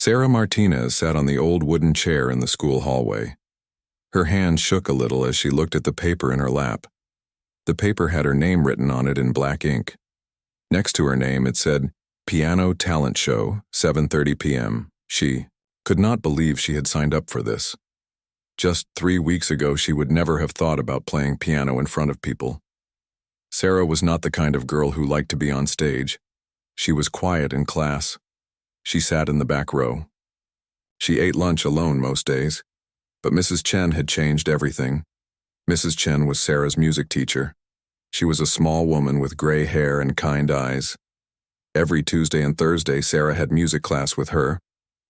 Sarah Martinez sat on the old wooden chair in the school hallway. Her hand shook a little as she looked at the paper in her lap. The paper had her name written on it in black ink. Next to her name it said, Piano Talent Show, 7:30 p.m. She could not believe she had signed up for this. Just 3 weeks ago she would never have thought about playing piano in front of people. Sarah was not the kind of girl who liked to be on stage. She was quiet in class. She sat in the back row. She ate lunch alone most days, but Mrs. Chen had changed everything. Mrs. Chen was Sarah's music teacher. She was a small woman with gray hair and kind eyes. Every Tuesday and Thursday, Sarah had music class with her.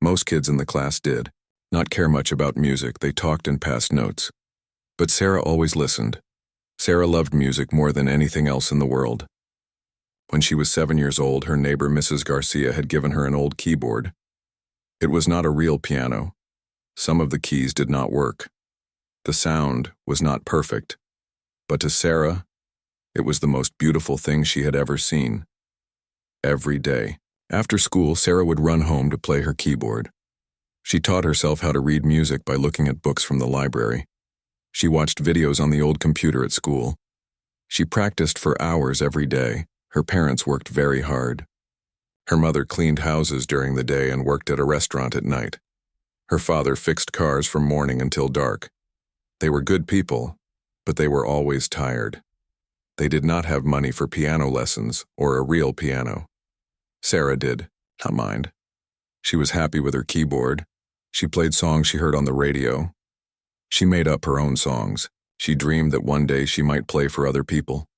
Most kids in the class did not care much about music. They talked and passed notes. But Sarah always listened. Sarah loved music more than anything else in the world. When she was 7 years old, her neighbor Mrs. Garcia had given her an old keyboard. It was not a real piano. Some of the keys did not work. The sound was not perfect. But to Sarah, it was the most beautiful thing she had ever seen. Every day, after school, Sarah would run home to play her keyboard. She taught herself how to read music by looking at books from the library. She watched videos on the old computer at school. She practiced for hours every day. Her parents worked very hard. Her mother cleaned houses during the day and worked at a restaurant at night. Her father fixed cars from morning until dark. They were good people, but they were always tired. They did not have money for piano lessons or a real piano. Sarah did not mind. She was happy with her keyboard. She played songs she heard on the radio. She made up her own songs. She dreamed that one day she might play for other people.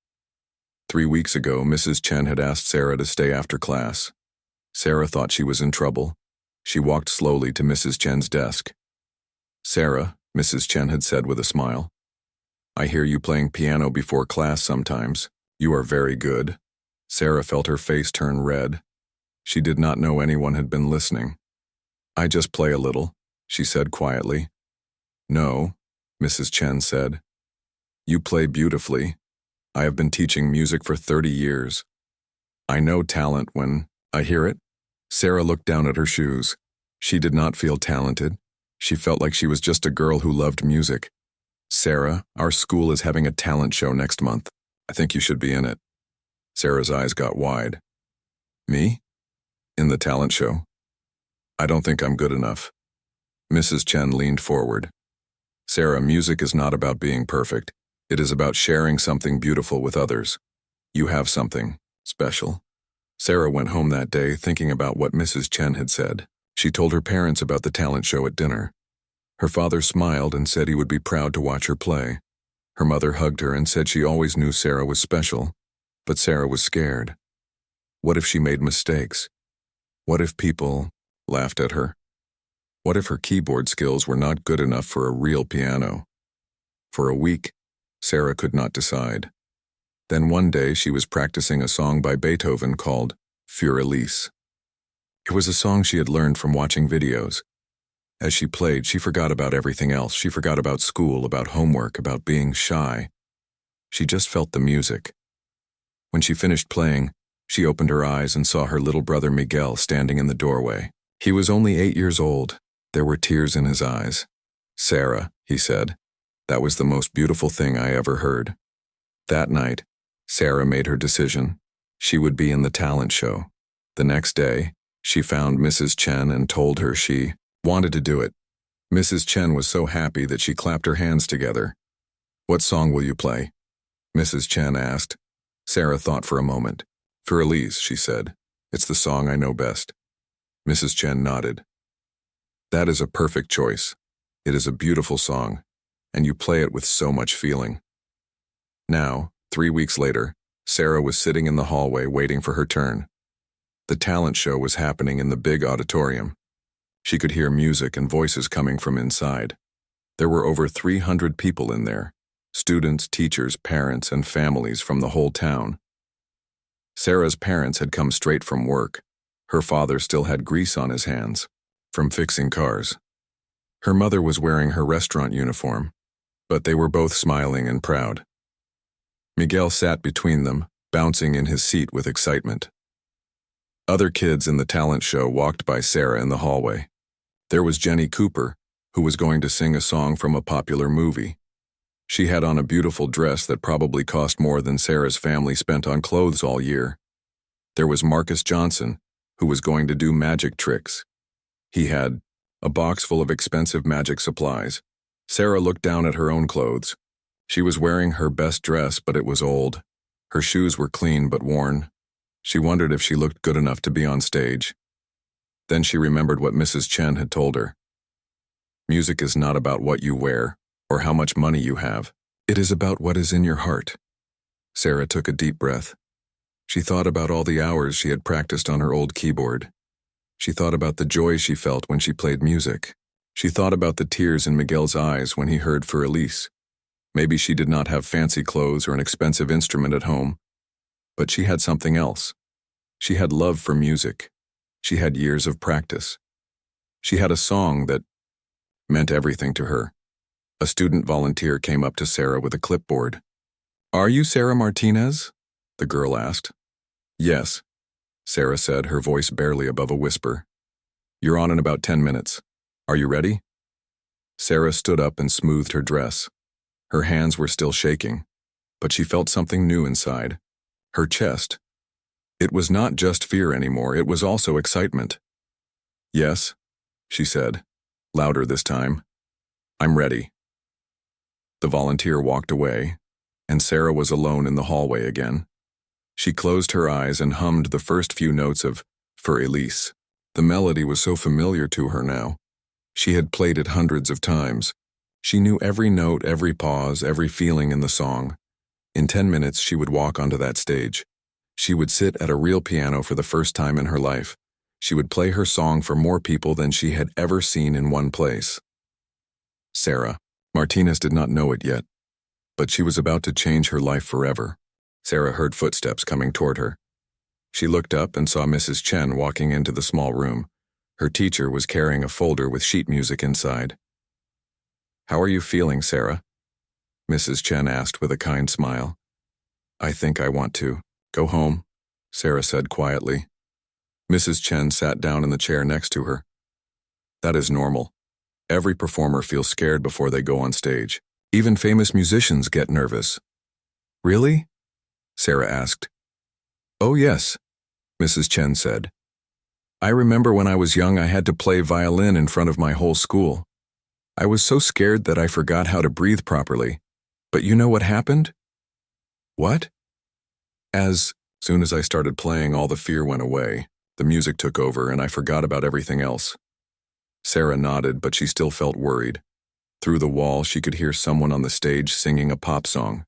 3 weeks ago, Mrs. Chen had asked Sarah to stay after class. Sarah thought she was in trouble. She walked slowly to Mrs. Chen's desk. Sarah, Mrs. Chen had said with a smile, I hear you playing piano before class sometimes. You are very good. Sarah felt her face turn red. She did not know anyone had been listening. I just play a little, she said quietly. No, Mrs. Chen said. You play beautifully. I have been teaching music for 30 years. I know talent when I hear it. Sarah looked down at her shoes. She did not feel talented. She felt like she was just a girl who loved music. Sarah, our school is having a talent show next month. I think you should be in it. Sarah's eyes got wide. Me? In the talent show? I don't think I'm good enough. Mrs. Chen leaned forward. Sarah, music is not about being perfect. It is about sharing something beautiful with others. You have something special. Sarah went home that day thinking about what Mrs. Chen had said. She told her parents about the talent show at dinner. Her father smiled and said he would be proud to watch her play. Her mother hugged her and said she always knew Sarah was special, but Sarah was scared. What if she made mistakes? What if people laughed at her? What if her keyboard skills were not good enough for a real piano? For a week, Sarah could not decide. Then one day she was practicing a song by Beethoven called Für Elise. It was a song she had learned from watching videos. As she played, she forgot about everything else. She forgot about school, about homework, about being shy. She just felt the music. When she finished playing, she opened her eyes and saw her little brother Miguel standing in the doorway. He was only 8 years old. There were tears in his eyes. Sarah, he said, that was the most beautiful thing I ever heard. That night, Sarah made her decision. She would be in the talent show. The next day, she found Mrs. Chen and told her she wanted to do it. Mrs. Chen was so happy that she clapped her hands together. What song will you play? Mrs. Chen asked. Sarah thought for a moment. For Elise, she said. It's the song I know best. Mrs. Chen nodded. That is a perfect choice. It is a beautiful song, and you play it with so much feeling. Now, 3 weeks later, Sarah was sitting in the hallway waiting for her turn. The talent show was happening in the big auditorium. She could hear music and voices coming from inside. There were over 300 people in there, students, teachers, parents, and families from the whole town. Sarah's parents had come straight from work. Her father still had grease on his hands, from fixing cars. Her mother was wearing her restaurant uniform, but they were both smiling and proud. Miguel sat between them, bouncing in his seat with excitement. Other kids in the talent show walked by Sarah in the hallway. There was Jenny Cooper, who was going to sing a song from a popular movie. She had on a beautiful dress that probably cost more than Sarah's family spent on clothes all year. There was Marcus Johnson, who was going to do magic tricks. He had a box full of expensive magic supplies. Sarah looked down at her own clothes. She was wearing her best dress, but it was old. Her shoes were clean but worn. She wondered if she looked good enough to be on stage. Then she remembered what Mrs. Chen had told her. Music is not about what you wear or how much money you have. It is about what is in your heart. Sarah took a deep breath. She thought about all the hours she had practiced on her old keyboard. She thought about the joy she felt when she played music. She thought about the tears in Miguel's eyes when he heard for Elise. Maybe she did not have fancy clothes or an expensive instrument at home, but she had something else. She had love for music. She had years of practice. She had a song that meant everything to her. A student volunteer came up to Sarah with a clipboard. "Are you Sarah Martinez?" the girl asked. "Yes," Sarah said, her voice barely above a whisper. "You're on in about 10 minutes. Are you ready?" Sarah stood up and smoothed her dress. Her hands were still shaking, but she felt something new inside. Her chest. It was not just fear anymore, it was also excitement. "Yes," she said, louder this time. "I'm ready." The volunteer walked away, and Sarah was alone in the hallway again. She closed her eyes and hummed the first few notes of For Elise. The melody was so familiar to her now. She had played it hundreds of times. She knew every note, every pause, every feeling in the song. In 10 minutes, she would walk onto that stage. She would sit at a real piano for the first time in her life. She would play her song for more people than she had ever seen in one place. Sarah Martinez did not know it yet, but she was about to change her life forever. Sarah heard footsteps coming toward her. She looked up and saw Mrs. Chen walking into the small room. Her teacher was carrying a folder with sheet music inside. "How are you feeling, Sarah?" Mrs. Chen asked with a kind smile. "I think I want to go home," Sarah said quietly. Mrs. Chen sat down in the chair next to her. "That is normal. Every performer feels scared before they go on stage. Even famous musicians get nervous." "Really?" Sarah asked. "Oh yes," Mrs. Chen said. "I remember when I was young I had to play violin in front of my whole school. I was so scared that I forgot how to breathe properly. But you know what happened?" "What?" As soon as I started playing, all the fear went away. The music took over and I forgot about everything else. Sarah nodded, but she still felt worried. Through the wall, she could hear someone on the stage singing a pop song.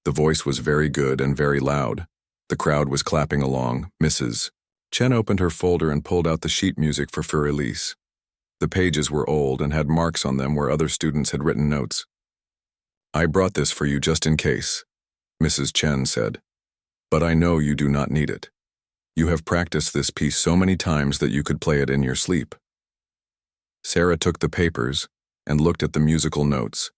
The voice was very good and very loud. The crowd was clapping along. Mrs. Chen opened her folder and pulled out the sheet music for Elise. The pages were old and had marks on them where other students had written notes. "I brought this for you just in case," Mrs. Chen said. "But I know you do not need it. You have practiced this piece so many times that you could play it in your sleep." Sarah took the papers and looked at the musical notes.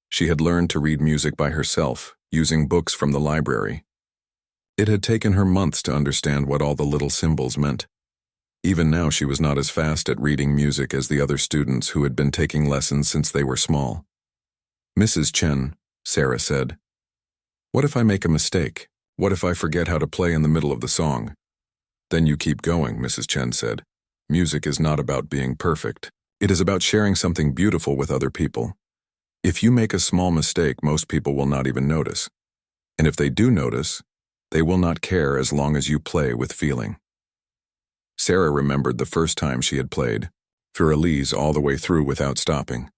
She had learned to read music by herself, using books from the library. It had taken her months to understand what all the little symbols meant. Even now she was not as fast at reading music as the other students who had been taking lessons since they were small. "Mrs. Chen," Sarah said, "what if I make a mistake? What if I forget how to play in the middle of the song?" "Then you keep going," Mrs. Chen said. "Music is not about being perfect. It is about sharing something beautiful with other people. If you make a small mistake, most people will not even notice. And if they do notice, they will not care as long as you play with feeling." Sarah remembered the first time she had played for Elise all the way through without stopping.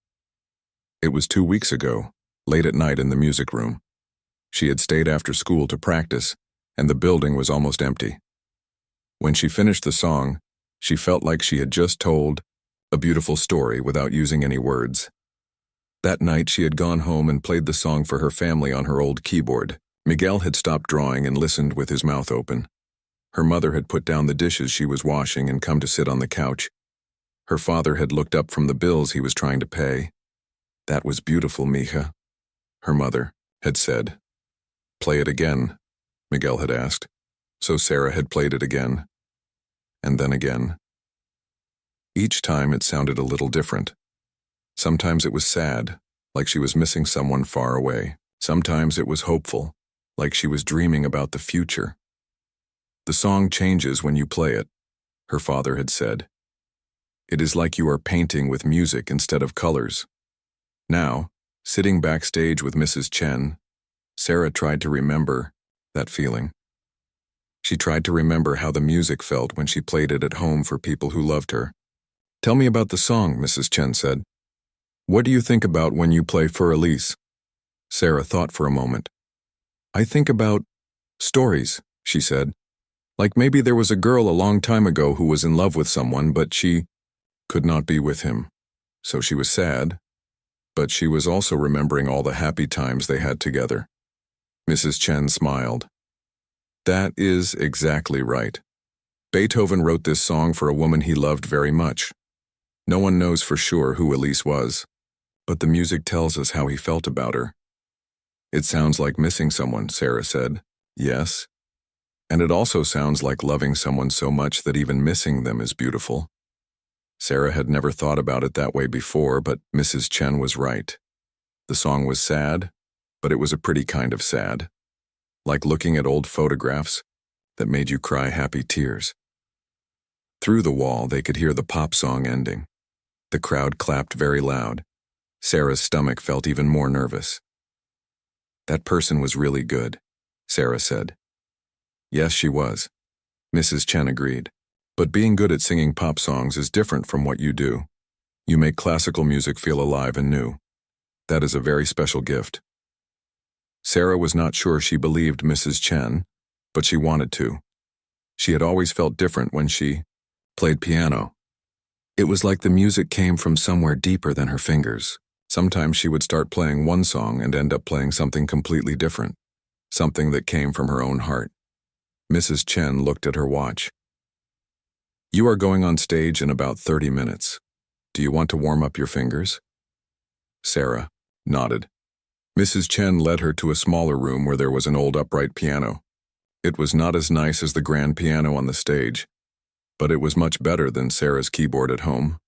It was 2 weeks ago, late at night in the music room. She had stayed after school to practice, and the building was almost empty. When she finished the song, she felt like she had just told a beautiful story without using any words. That night she had gone home and played the song for her family on her old keyboard. Miguel had stopped drawing and listened with his mouth open. Her mother had put down the dishes she was washing and come to sit on the couch. Her father had looked up from the bills he was trying to pay. "That was beautiful, mija," her mother had said. "Play it again," Miguel had asked. So Sarah had played it again. and then again. Each time it sounded a little different. Sometimes it was sad, like she was missing someone far away. Sometimes it was hopeful, like she was dreaming about the future. The song changes when you play it, her father had said. It is like you are painting with music instead of colors. Now, sitting backstage with Mrs. Chen, Sarah tried to remember that feeling. She tried to remember how the music felt when she played it at home for people who loved her. "Tell me about the song," Mrs. Chen said. "What do you think about when you play for Elise?" Sarah thought for a moment. "I think about stories," she said. "Like maybe there was a girl a long time ago who was in love with someone, but she could not be with him. So she was sad, but she was also remembering all the happy times they had together." Mrs. Chen smiled. "That is exactly right. Beethoven wrote this song for a woman he loved very much. No one knows for sure who Elise was, but the music tells us how he felt about her." "It sounds like missing someone," Sarah said. "Yes. And it also sounds like loving someone so much that even missing them is beautiful." Sarah had never thought about it that way before, but Mrs. Chen was right. The song was sad, but it was a pretty kind of sad. Like looking at old photographs that made you cry happy tears. Through the wall, they could hear the pop song ending. The crowd clapped very loud. Sarah's stomach felt even more nervous. "That person was really good," Sarah said. "Yes, she was," Mrs. Chen agreed. "But being good at singing pop songs is different from what you do. You make classical music feel alive and new. That is a very special gift." Sarah was not sure she believed Mrs. Chen, but she wanted to. She had always felt different when she played piano. It was like the music came from somewhere deeper than her fingers. Sometimes she would start playing one song and end up playing something completely different, something that came from her own heart. Mrs. Chen looked at her watch. "You are going on stage in about 30 minutes. Do you want to warm up your fingers?" Sarah nodded. Mrs. Chen led her to a smaller room where there was an old upright piano. It was not as nice as the grand piano on the stage, but it was much better than Sarah's keyboard at home.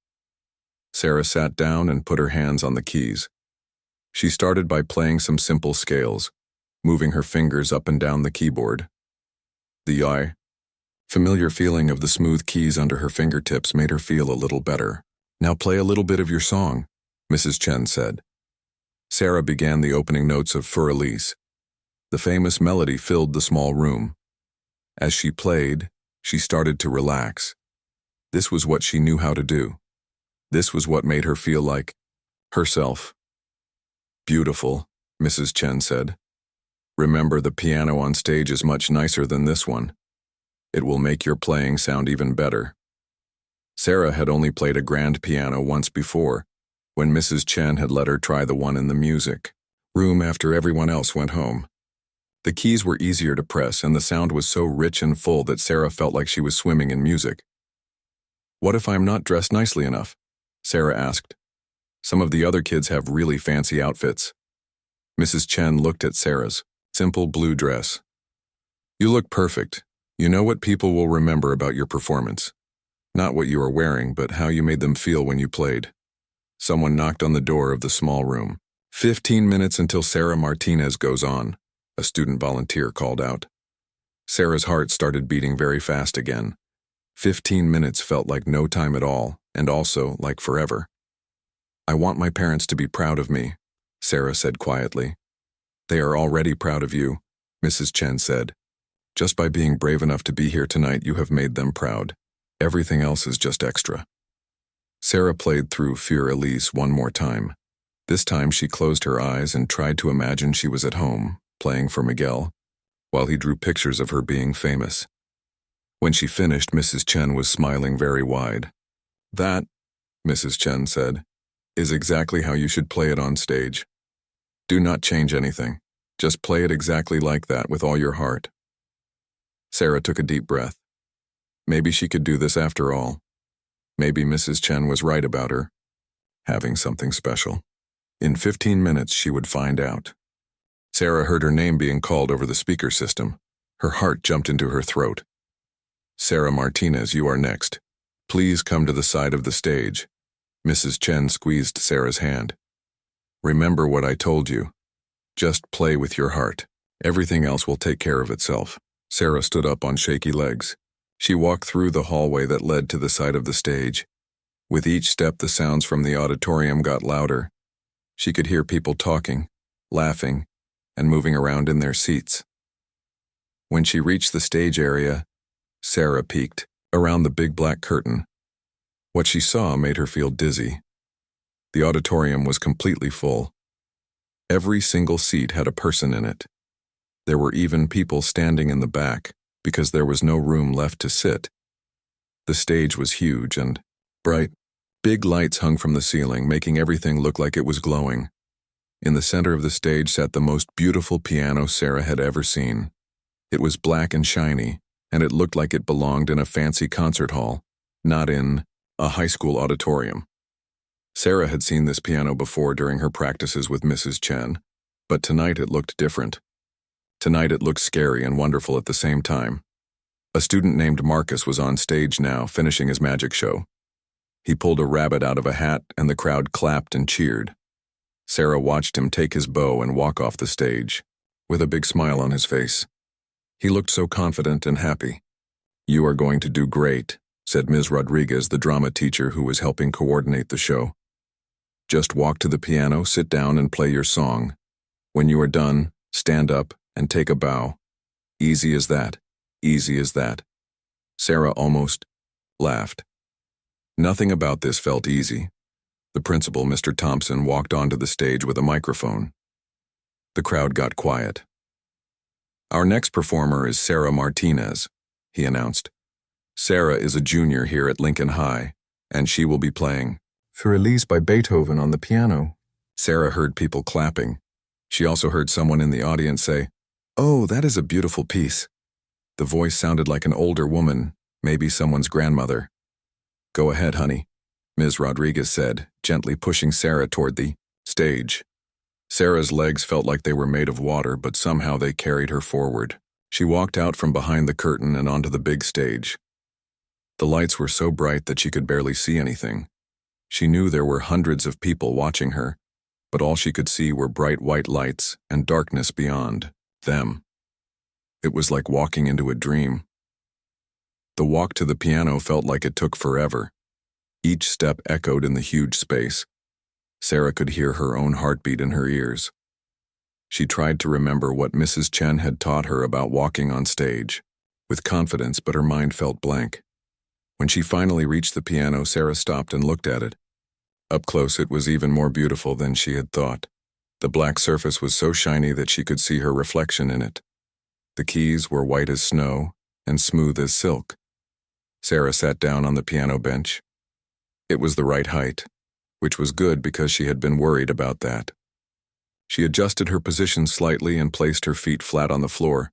Sarah sat down and put her hands on the keys. She started by playing some simple scales, moving her fingers up and down the keyboard. The familiar feeling of the smooth keys under her fingertips made her feel a little better. "Now play a little bit of your song," Mrs. Chen said. Sarah began the opening notes of "For Elise." The famous melody filled the small room. As she played, she started to relax. This was what she knew how to do. This was what made her feel like herself. "Beautiful," Mrs. Chen said. "Remember, the piano on stage is much nicer than this one. It will make your playing sound even better." Sarah had only played a grand piano once before, when Mrs. Chen had let her try the one in the music room after everyone else went home. The keys were easier to press, and the sound was so rich and full that Sarah felt like she was swimming in music. "What if I'm not dressed nicely enough?" Sarah asked. "Some of the other kids have really fancy outfits." Mrs. Chen looked at Sarah's simple blue dress. "You look perfect. You know what people will remember about your performance. Not what you are wearing, but how you made them feel when you played." Someone knocked on the door of the small room. 15 minutes until Sarah Martinez goes on," a student volunteer called out. Sarah's heart started beating very fast again. 15 minutes felt like no time at all, and also like forever. "I want my parents to be proud of me," Sarah said quietly. "They are already proud of you," Mrs. Chen said. "Just by being brave enough to be here tonight, you have made them proud. Everything else is just extra." Sarah played through "For Elise" one more time. This time she closed her eyes and tried to imagine she was at home, playing for Miguel, while he drew pictures of her being famous. When she finished, Mrs. Chen was smiling very wide. "That," Mrs. Chen said, "is exactly how you should play it on stage. Do not change anything. Just play it exactly like that with all your heart." Sarah took a deep breath. Maybe she could do this after all. Maybe Mrs. Chen was right about her having something special. In 15 minutes, she would find out. Sarah heard her name being called over the speaker system. Her heart jumped into her throat. Sarah Martinez, you are next. Please come to the side of the stage. Mrs. Chen squeezed Sarah's hand. Remember what I told you. Just play with your heart. Everything else will take care of itself. Sarah stood up on shaky legs. She walked through the hallway that led to the side of the stage. With each step, the sounds from the auditorium got louder. She could hear people talking, laughing, and moving around in their seats. When she reached the stage area, Sarah peeked around the big black curtain. What she saw made her feel dizzy. The auditorium was completely full. Every single seat had a person in it. There were even people standing in the back because there was no room left to sit. The stage was huge and bright. Big lights hung from the ceiling, making everything look like it was glowing. In the center of the stage sat the most beautiful piano Sarah had ever seen. It was black and shiny, and it looked like it belonged in a fancy concert hall, not in a high school auditorium. Sarah had seen this piano before during her practices with Mrs. Chen, but tonight it looked different. Tonight it looked scary and wonderful at the same time. A student named Marcus was on stage now, finishing his magic show. He pulled a rabbit out of a hat, and the crowd clapped and cheered. Sarah watched him take his bow and walk off the stage, with a big smile on his face. He looked so confident and happy. "You are going to do great," said Ms. Rodriguez, the drama teacher who was helping coordinate the show. "Just walk to the piano, sit down, and play your song. When you are done, stand up and take a bow. Easy as that, easy as that." Sarah almost laughed. Nothing about this felt easy. The principal, Mr. Thompson, walked onto the stage with a microphone. The crowd got quiet. "Our next performer is Sarah Martinez," he announced. "Sarah is a junior here at Lincoln High, and she will be playing Thunderous by Beethoven on the piano." Sarah heard people clapping. She also heard someone in the audience say, "Oh, that is a beautiful piece." The voice sounded like an older woman, maybe someone's grandmother. "Go ahead, honey," Ms. Rodriguez said, gently pushing Sarah toward the stage. Sarah's legs felt like they were made of water, but somehow they carried her forward. She walked out from behind the curtain and onto the big stage. The lights were so bright that she could barely see anything. She knew there were hundreds of people watching her, but all she could see were bright white lights and darkness beyond them. It was like walking into a dream. The walk to the piano felt like it took forever. Each step echoed in the huge space. Sarah could hear her own heartbeat in her ears. She tried to remember what Mrs. Chen had taught her about walking on stage, with confidence, but her mind felt blank. When she finally reached the piano, Sarah stopped and looked at it. Up close, it was even more beautiful than she had thought. The black surface was so shiny that she could see her reflection in it. The keys were white as snow and smooth as silk. Sarah sat down on the piano bench. It was the right height, which was good because she had been worried about that. She adjusted her position slightly and placed her feet flat on the floor,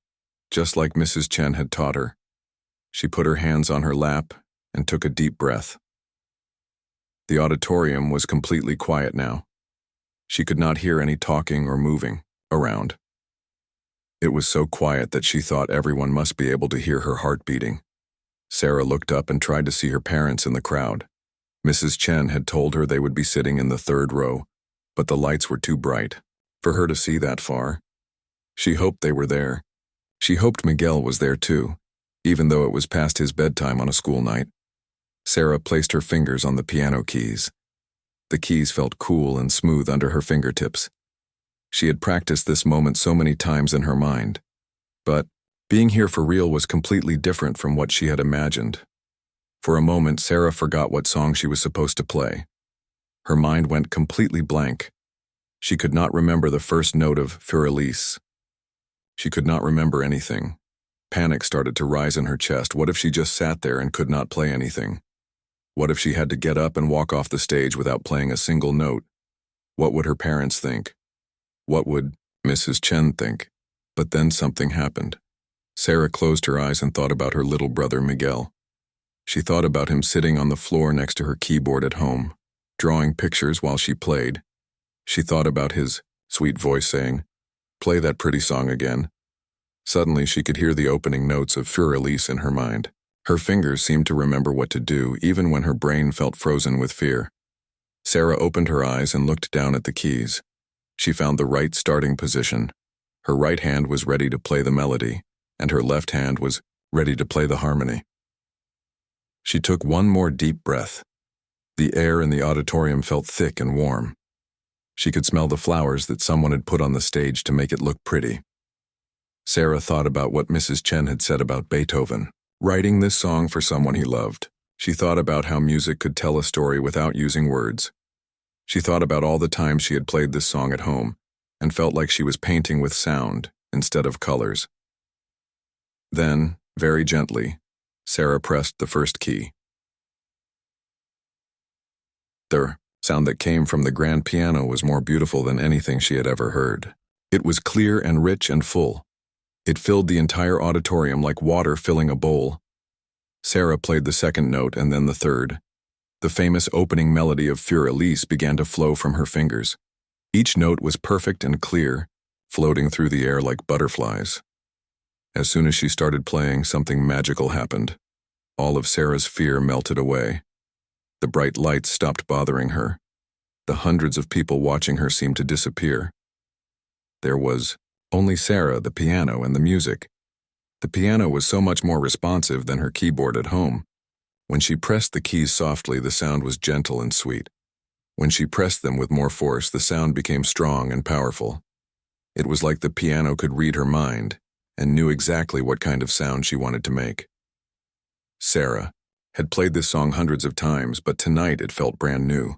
just like Mrs. Chen had taught her. She put her hands on her lap and took a deep breath. The auditorium was completely quiet now. She could not hear any talking or moving around. It was so quiet that she thought everyone must be able to hear her heart beating. Sarah looked up and tried to see her parents in the crowd. Mrs. Chen had told her they would be sitting in the third row, but the lights were too bright for her to see that far. She hoped they were there. She hoped Miguel was there too, even though it was past his bedtime on a school night. Sarah placed her fingers on the piano keys. The keys felt cool and smooth under her fingertips. She had practiced this moment so many times in her mind. But being here for real was completely different from what she had imagined. For a moment, Sarah forgot what song she was supposed to play. Her mind went completely blank. She could not remember the first note of Thunderous. She could not remember anything. Panic started to rise in her chest. What if she just sat there and could not play anything? What if she had to get up and walk off the stage without playing a single note? What would her parents think? What would Mrs. Chen think? But then something happened. Sarah closed her eyes and thought about her little brother Miguel. She thought about him sitting on the floor next to her keyboard at home, drawing pictures while she played. She thought about his sweet voice saying, "Play that pretty song again." Suddenly she could hear the opening notes of Thunderous in her mind. Her fingers seemed to remember what to do, even when her brain felt frozen with fear. Sarah opened her eyes and looked down at the keys. She found the right starting position. Her right hand was ready to play the melody, and her left hand was ready to play the harmony. She took one more deep breath. The air in the auditorium felt thick and warm. She could smell the flowers that someone had put on the stage to make it look pretty. Sarah thought about what Mrs. Chen had said about Beethoven, writing this song for someone he loved. She thought about how music could tell a story without using words. She thought about all the times she had played this song at home and felt like she was painting with sound instead of colors. Then, very gently, Sarah pressed the first key. The sound that came from the grand piano was more beautiful than anything she had ever heard. It was clear and rich and full. It filled the entire auditorium like water filling a bowl. Sarah played the second note and then the third. The famous opening melody of Für Elise began to flow from her fingers. Each note was perfect and clear, floating through the air like butterflies. As soon as she started playing, something magical happened. All of Sarah's fear melted away. The bright lights stopped bothering her. The hundreds of people watching her seemed to disappear. There was only Sarah, the piano, and the music. The piano was so much more responsive than her keyboard at home. When she pressed the keys softly, the sound was gentle and sweet. When she pressed them with more force, the sound became strong and powerful. It was like the piano could read her mind and knew exactly what kind of sound she wanted to make. Sarah had played this song hundreds of times, but tonight it felt brand new.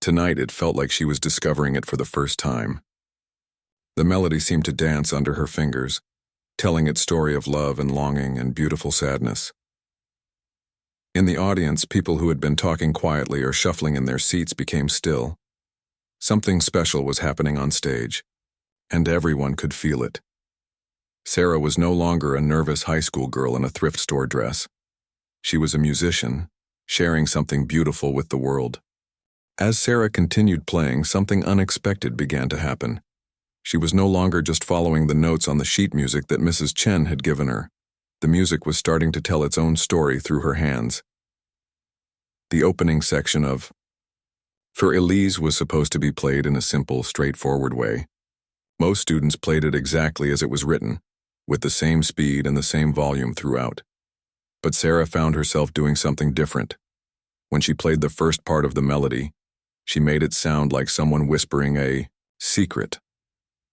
Tonight it felt like she was discovering it for the first time. The melody seemed to dance under her fingers, telling its story of love and longing and beautiful sadness. In the audience, people who had been talking quietly or shuffling in their seats became still. Something special was happening on stage, and everyone could feel it. Sarah was no longer a nervous high school girl in a thrift store dress. She was a musician, sharing something beautiful with the world. As Sarah continued playing, something unexpected began to happen. She was no longer just following the notes on the sheet music that Mrs. Chen had given her. The music was starting to tell its own story through her hands. The opening section of Für Elise was supposed to be played in a simple, straightforward way. Most students played it exactly as it was written, with the same speed and the same volume throughout. But Sarah found herself doing something different. When she played the first part of the melody, she made it sound like someone whispering a secret.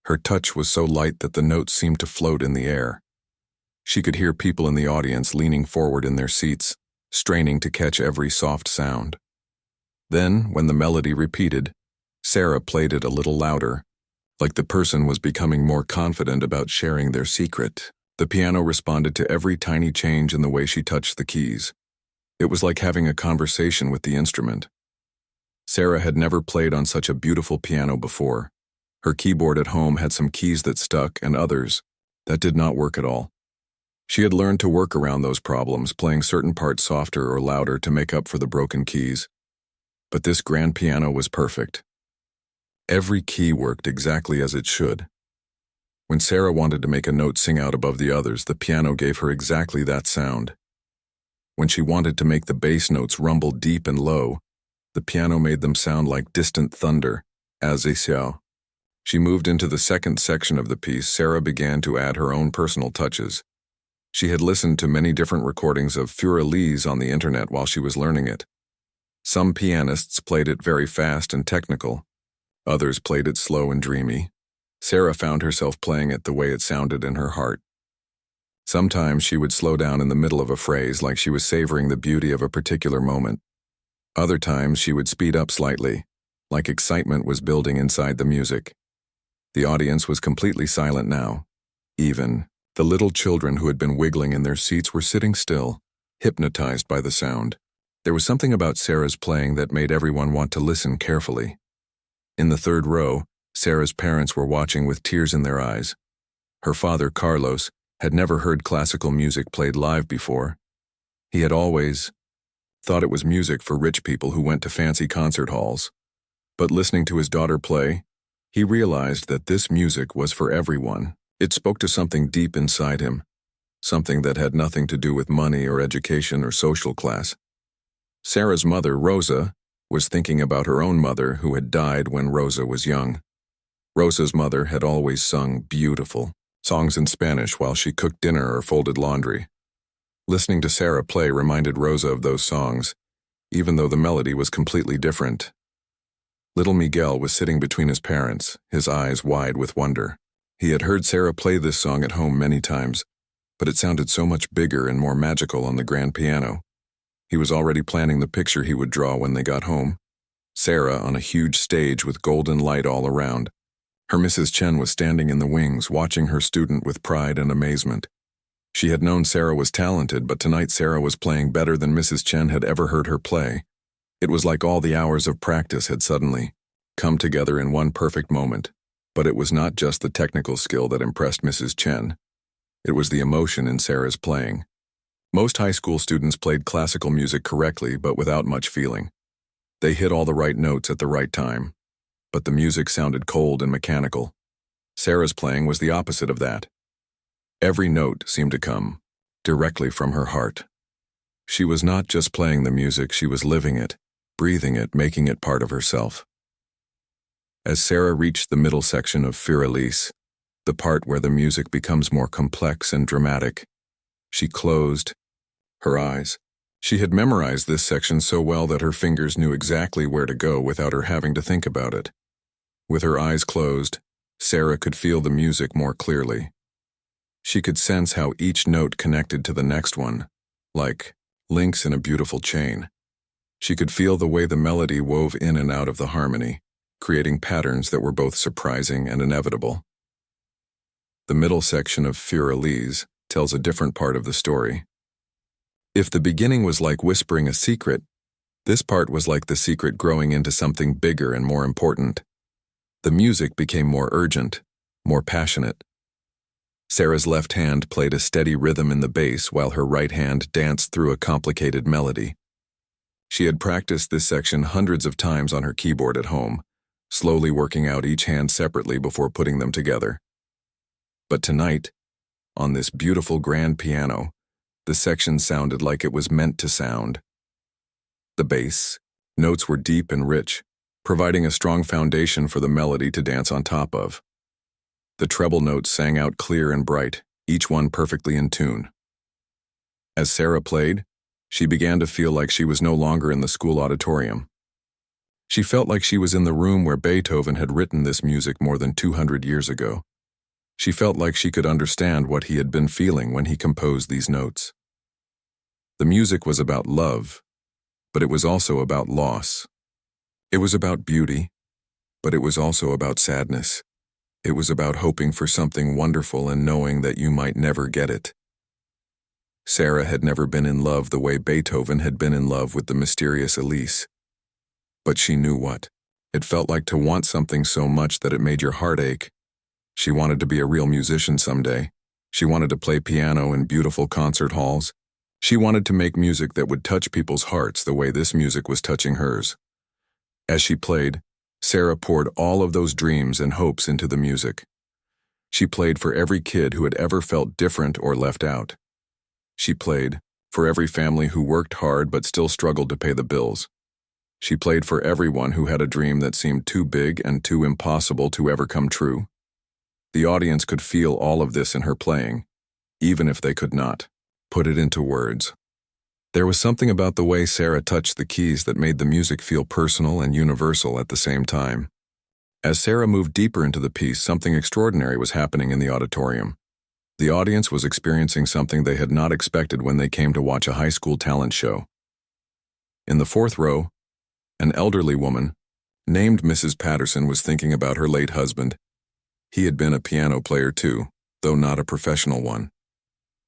Her touch was so light that the notes seemed to float in the air. She could hear people in the audience leaning forward in their seats, straining to catch every soft sound. Then, when the melody repeated, Sarah played it a little louder, like the person was becoming more confident about sharing their secret. The piano responded to every tiny change in the way she touched the keys. It was like having a conversation with the instrument. Sarah had never played on such a beautiful piano before. Her keyboard at home had some keys that stuck and others that did not work at all. She had learned to work around those problems, playing certain parts softer or louder to make up for the broken keys. But this grand piano was perfect. Every key worked exactly as it should. When Sarah wanted to make a note sing out above the others, the piano gave her exactly that sound. When she wanted to make the bass notes rumble deep and low, the piano made them sound like distant thunder, as a xiao. She moved into the second section of the piece. Sarah began to add her own personal touches. She had listened to many different recordings of Für Elise on the internet while she was learning it. Some pianists played it very fast and technical. Others played it slow and dreamy. Sarah found herself playing it the way it sounded in her heart. Sometimes she would slow down in the middle of a phrase, like she was savoring the beauty of a particular moment. Other times she would speed up slightly, like excitement was building inside the music. The audience was completely silent now. Even the little children who had been wiggling in their seats were sitting still, hypnotized by the sound. There was something about Sarah's playing that made everyone want to listen carefully. In the third row, Sarah's parents were watching with tears in their eyes. Her father, Carlos, had never heard classical music played live before. He had always thought it was music for rich people who went to fancy concert halls. But listening to his daughter play, he realized that this music was for everyone. It spoke to something deep inside him, something that had nothing to do with money or education or social class. Sarah's mother, Rosa, was thinking about her own mother who had died when Rosa was young. Rosa's mother had always sung beautiful songs in Spanish while she cooked dinner or folded laundry. Listening to Sarah play reminded Rosa of those songs, even though the melody was completely different. Little Miguel was sitting between his parents, his eyes wide with wonder. He had heard Sarah play this song at home many times, but it sounded so much bigger and more magical on the grand piano. He was already planning the picture he would draw when they got home. Sarah on a huge stage with golden light all around. Her Mrs. Chen was standing in the wings, watching her student with pride and amazement. She had known Sarah was talented, but tonight Sarah was playing better than Mrs. Chen had ever heard her play. It was like all the hours of practice had suddenly come together in one perfect moment. But it was not just the technical skill that impressed Mrs. Chen. It was the emotion in Sarah's playing. Most high school students played classical music correctly, but without much feeling. They hit all the right notes at the right time, but the music sounded cold and mechanical. Sarah's playing was the opposite of that. Every note seemed to come directly from her heart. She was not just playing the music, she was living it, breathing it, making it part of herself. As Sarah reached the middle section of Thunderous, the part where the music becomes more complex and dramatic, she closed her eyes. She had memorized this section so well that her fingers knew exactly where to go without her having to think about it. With her eyes closed, Sarah could feel the music more clearly. She could sense how each note connected to the next one, like links in a beautiful chain. She could feel the way the melody wove in and out of the harmony, creating patterns that were both surprising and inevitable. The middle section of Thunderous tells a different part of the story. If the beginning was like whispering a secret, this part was like the secret growing into something bigger and more important. The music became more urgent, more passionate. Sarah's left hand played a steady rhythm in the bass while her right hand danced through a complicated melody. She had practiced this section hundreds of times on her keyboard at home, slowly working out each hand separately before putting them together. But tonight, on this beautiful grand piano, the section sounded like it was meant to sound. The bass notes were deep and rich, providing a strong foundation for the melody to dance on top of. The treble notes sang out clear and bright, each one perfectly in tune. As Sarah played, she began to feel like she was no longer in the school auditorium. She felt like she was in the room where Beethoven had written this music more than 200 years ago. She felt like she could understand what he had been feeling when he composed these notes. The music was about love, but it was also about loss. It was about beauty, but it was also about sadness. It was about hoping for something wonderful and knowing that you might never get it. Sarah had never been in love the way Beethoven had been in love with the mysterious Elise. But she knew what it felt like to want something so much that it made your heart ache. She wanted to be a real musician someday. She wanted to play piano in beautiful concert halls. She wanted to make music that would touch people's hearts the way this music was touching hers. As she played, Sarah poured all of those dreams and hopes into the music. She played for every kid who had ever felt different or left out. She played for every family who worked hard but still struggled to pay the bills. She played for everyone who had a dream that seemed too big and too impossible to ever come true. The audience could feel all of this in her playing, even if they could not put it into words. There was something about the way Sarah touched the keys that made the music feel personal and universal at the same time. As Sarah moved deeper into the piece, something extraordinary was happening in the auditorium. The audience was experiencing something they had not expected when they came to watch a high school talent show. In the fourth row, an elderly woman, named Mrs. Patterson, was thinking about her late husband. He had been a piano player too, though not a professional one.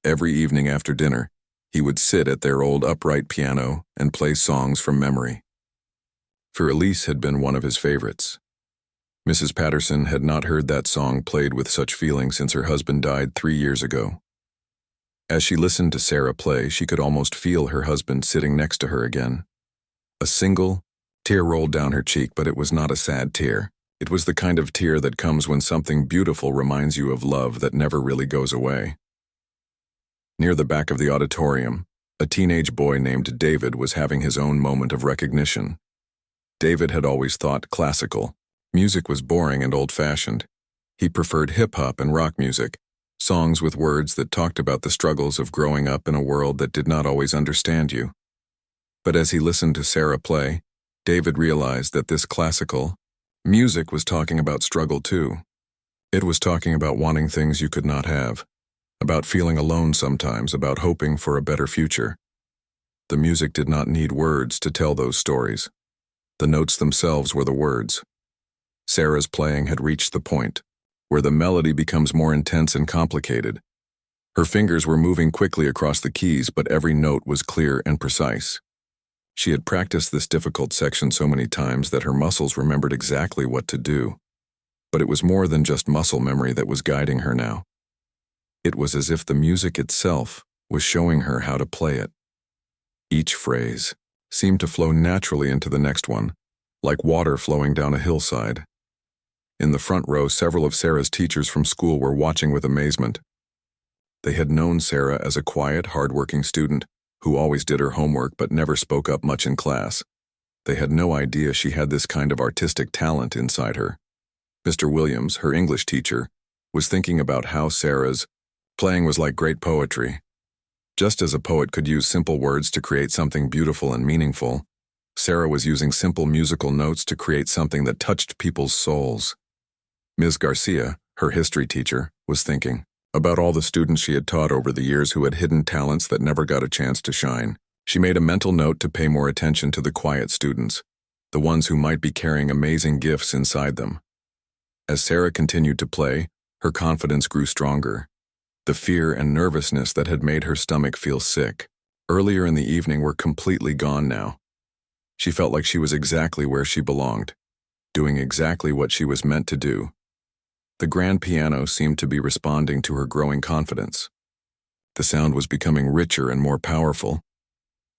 Every evening after dinner, he would sit at their old upright piano and play songs from memory. For Elise had been one of his favorites. Mrs. Patterson had not heard that song played with such feeling since her husband died 3 years ago. As she listened to Sarah play, she could almost feel her husband sitting next to her again. A single tear rolled down her cheek, but it was not a sad tear. It was the kind of tear that comes when something beautiful reminds you of love that never really goes away. Near the back of the auditorium, a teenage boy named David was having his own moment of recognition. David had always thought classical music was boring and old-fashioned. He preferred hip-hop and rock music, songs with words that talked about the struggles of growing up in a world that did not always understand you. But as he listened to Sarah play, David realized that this classical music was talking about struggle too. It was talking about wanting things you could not have, about feeling alone sometimes, about hoping for a better future. The music did not need words to tell those stories. The notes themselves were the words. Sarah's playing had reached the point where the melody becomes more intense and complicated. Her fingers were moving quickly across the keys, but every note was clear and precise. She had practiced this difficult section so many times that her muscles remembered exactly what to do. But it was more than just muscle memory that was guiding her now. It was as if the music itself was showing her how to play it. Each phrase seemed to flow naturally into the next one, like water flowing down a hillside. In the front row, several of Sarah's teachers from school were watching with amazement. They had known Sarah as a quiet, hard-working student who always did her homework but never spoke up much in class. They had no idea she had this kind of artistic talent inside her. Mr. Williams, her English teacher, was thinking about how Sarah's playing was like great poetry. Just as a poet could use simple words to create something beautiful and meaningful, Sarah was using simple musical notes to create something that touched people's souls. Ms. Garcia, her history teacher, was thinking about all the students she had taught over the years who had hidden talents that never got a chance to shine. She made a mental note to pay more attention to the quiet students, the ones who might be carrying amazing gifts inside them. As Sarah continued to play, her confidence grew stronger. The fear and nervousness that had made her stomach feel sick earlier in the evening were completely gone now. She felt like she was exactly where she belonged, doing exactly what she was meant to do. The grand piano seemed to be responding to her growing confidence. The sound was becoming richer and more powerful.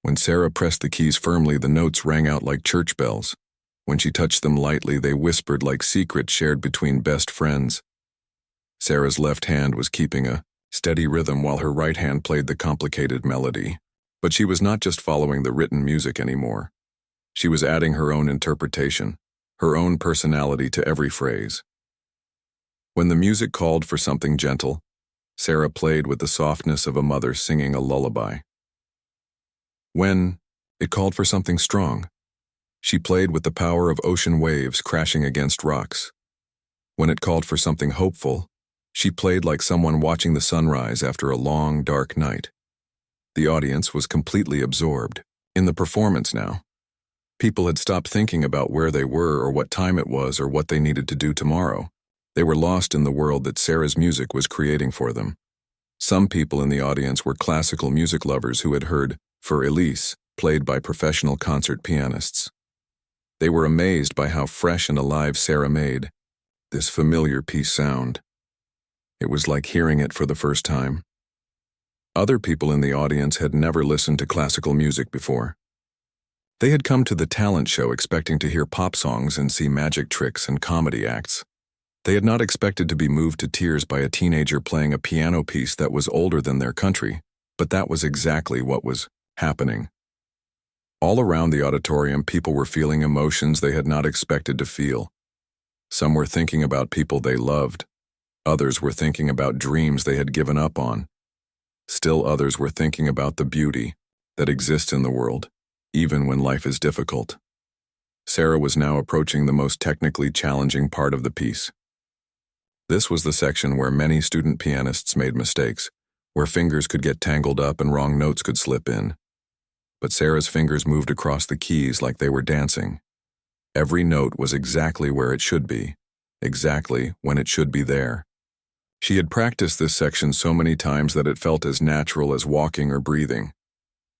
When Sarah pressed the keys firmly, the notes rang out like church bells. When she touched them lightly, they whispered like secrets shared between best friends. Sarah's left hand was keeping a steady rhythm while her right hand played the complicated melody. But she was not just following the written music anymore. She was adding her own interpretation, her own personality to every phrase. When the music called for something gentle, Sarah played with the softness of a mother singing a lullaby. When it called for something strong, she played with the power of ocean waves crashing against rocks. When it called for something hopeful, she played like someone watching the sunrise after a long, dark night. The audience was completely absorbed in the performance now. People had stopped thinking about where they were or what time it was or what they needed to do tomorrow. They were lost in the world that Sarah's music was creating for them. Some people in the audience were classical music lovers who had heard For Elise, played by professional concert pianists. They were amazed by how fresh and alive Sarah made this familiar piece sound. It was like hearing it for the first time. Other people in the audience had never listened to classical music before. They had come to the talent show expecting to hear pop songs and see magic tricks and comedy acts. They had not expected to be moved to tears by a teenager playing a piano piece that was older than their country, but that was exactly what was happening. All around the auditorium, people were feeling emotions they had not expected to feel. Some were thinking about people they loved. Others were thinking about dreams they had given up on. Still others were thinking about the beauty that exists in the world, even when life is difficult. Sarah was now approaching the most technically challenging part of the piece. This was the section where many student pianists made mistakes, where fingers could get tangled up and wrong notes could slip in. But Sarah's fingers moved across the keys like they were dancing. Every note was exactly where it should be, exactly when it should be there. She had practiced this section so many times that it felt as natural as walking or breathing.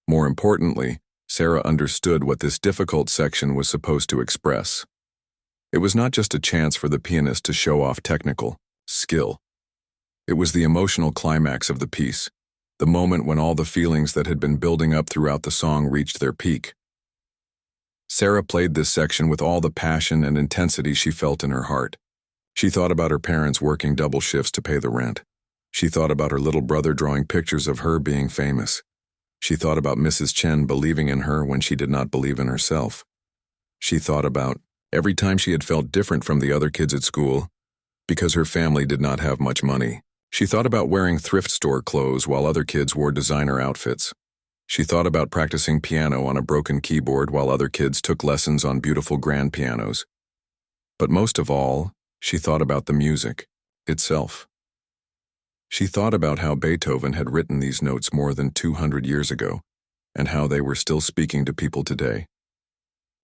More importantly, Sarah understood what this difficult section was supposed to express. It was not just a chance for the pianist to show off technical skill. It was the emotional climax of the piece, the moment when all the feelings that had been building up throughout the song reached their peak. Sarah played this section with all the passion and intensity she felt in her heart. She thought about her parents working double shifts to pay the rent, She thought about her little brother drawing pictures of her being famous. She thought about Mrs. Chen believing in her when she did not believe in herself. She thought about every time she had felt different from the other kids at school because her family did not have much money. She thought about wearing thrift store clothes while other kids wore designer outfits. She thought about practicing piano on a broken keyboard while other kids took lessons on beautiful grand pianos. But most of all, she thought about the music itself. She thought about how Beethoven had written these notes more than 200 years ago, and how they were still speaking to people today.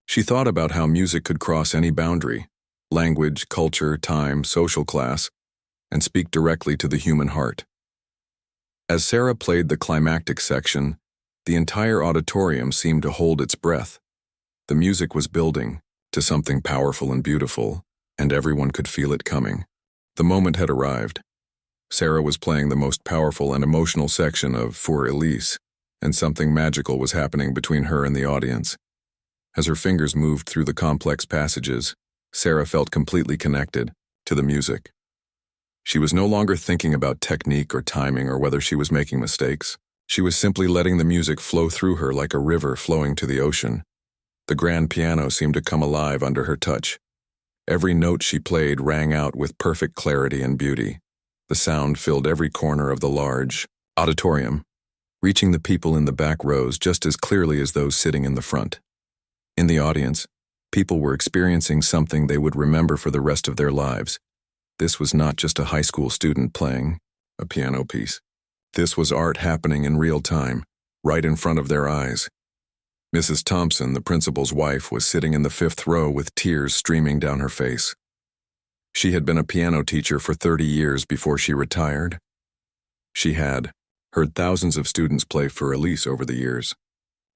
She thought about how music could cross any boundary, language, culture, time, social class, and speak directly to the human heart. As Sarah played the climactic section, the entire auditorium seemed to hold its breath. The music was building to something powerful and beautiful, and everyone could feel it coming. The moment had arrived. Sarah was playing the most powerful and emotional section of For Elise, and something magical was happening between her and the audience. As her fingers moved through the complex passages, Sarah felt completely connected to the music. She was no longer thinking about technique or timing or whether she was making mistakes. She was simply letting the music flow through her like a river flowing to the ocean. The grand piano seemed to come alive under her touch. Every note she played rang out with perfect clarity and beauty. The sound filled every corner of the large auditorium, reaching the people in the back rows just as clearly as those sitting in the front. In the audience, people were experiencing something they would remember for the rest of their lives. This was not just a high school student playing a piano piece. This was art happening in real time, right in front of their eyes. Mrs. Thompson, the principal's wife, was sitting in the 5th row with tears streaming down her face. She had been a piano teacher for 30 years before she retired. She had heard thousands of students play For Elise over the years,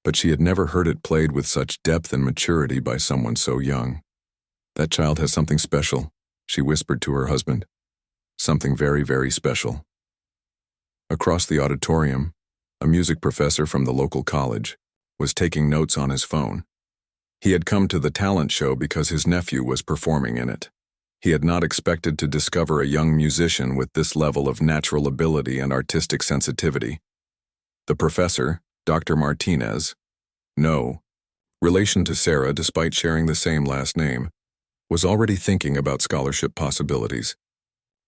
but she had never heard it played with such depth and maturity by someone so young. "That child has something special," she whispered to her husband. "Something very, very special." Across the auditorium, a music professor from the local college was taking notes on his phone. He had come to the talent show because his nephew was performing in it. He had not expected to discover a young musician with this level of natural ability and artistic sensitivity. The professor, Dr. Martinez, no relation to Sarah despite sharing the same last name, was already thinking about scholarship possibilities.